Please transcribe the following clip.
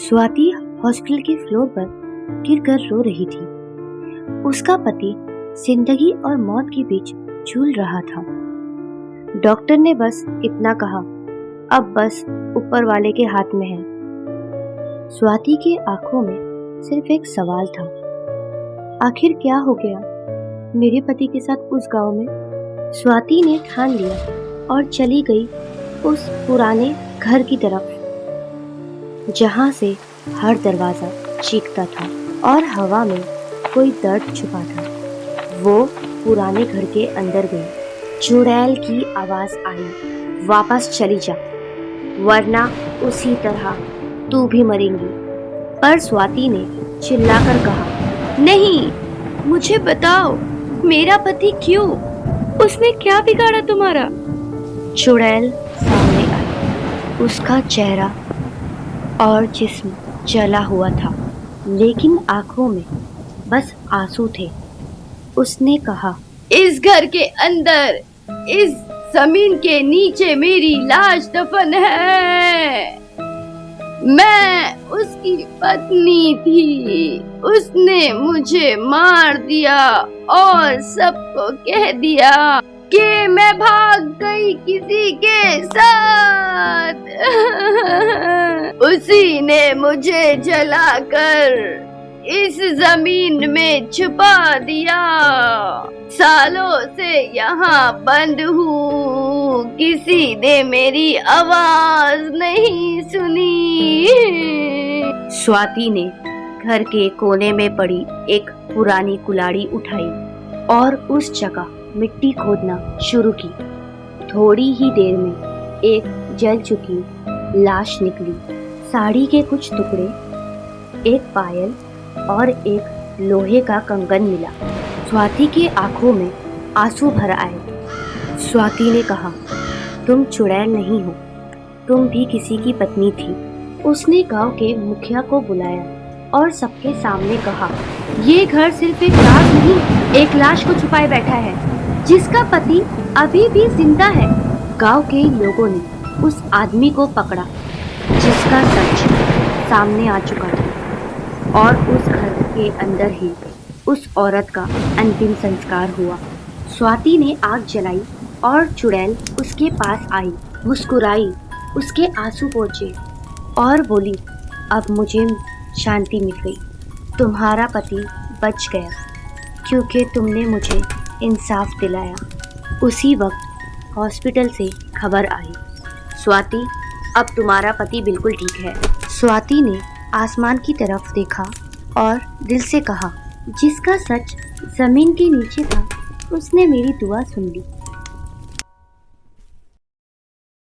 Swati hospital के floor पर गिरकर रो रही थी। उसका पति जिंदगी और मौत के बीच झूल रहा था। डॉक्टर ने बस इतना कहा, अब बस ऊपर वाले के हाथ में है। स्वाति के आंखों में सिर्फ एक सवाल था, आखिर क्या हो गया मेरे पति के साथ उस गांव में। स्वाति ने ठान लिया और चली गई उस पुराने घर की तरफ, जहां से हर दरवाजा चीखता था और हवा में कोई दर्द छुपा था। वो पुराने घर के अंदर गई। चुड़ैल की आवाज आई, वापस चली जा, वरना उसी तरह तू भी मरेंगी। पर स्वाति ने चिल्लाकर कहा, नहीं, मुझे बताओ मेरा पति क्यों, उसने क्या बिगाड़ा तुम्हारा। चुड़ैल सामने आई। उसका चेहरा और जिस्म जला हुआ था, लेकिन आंखों में बस आंसू थे। उसने कहा, इस घर के अंदर, इस जमीन के नीचे मेरी लाश दफन है। मैं उसकी पत्नी थी। उसने मुझे मार दिया और सबको कह दिया कि मैं भाग गई किसी के साथ। उसी ने मुझे जलाकर इस जमीन में छुपा दिया। सालों से यहाँ बंद हूँ, किसी ने मेरी आवाज नहीं सुनी। स्वाति ने घर के कोने में पड़ी एक पुरानी कुल्हाड़ी उठाई और उस जगह मिट्टी खोदना शुरू की। थोड़ी ही देर में एक जल चुकी लाश निकली। साड़ी के कुछ टुकड़े, एक पायल और एक लोहे का कंगन मिला। स्वाति के आंखों में आंसू भर आए। स्वाति ने कहा, तुम चुड़ैल नहीं हो, तुम भी किसी की पत्नी थी। उसने गांव के मुखिया को बुलाया और सबके सामने कहा, ये घर सिर्फ एक राज नहीं, एक लाश को छुपाए बैठा है, जिसका पति अभी भी जिंदा है। गांव के लोगों ने उस आदमी को पकड़ा जिसका सच सामने आ चुका था, और उस घर के अंदर ही उस औरत का अंतिम संस्कार हुआ। स्वाति ने आग जलाई और चुड़ैल उसके पास आई, मुस्कुराई, उसके आंसू पोंछे और बोली, अब मुझे शांति मिल गई। तुम्हारा पति बच गया क्योंकि तुमने मुझे इंसाफ दिलाया। उसी वक्त हॉस्पिटल से खबर आई, स्वाति, अब तुम्हारा पति बिल्कुल ठीक है। स्वाति ने आसमान की तरफ देखा और दिल से कहा, जिसका सच जमीन के नीचे था, उसने मेरी दुआ सुन ली।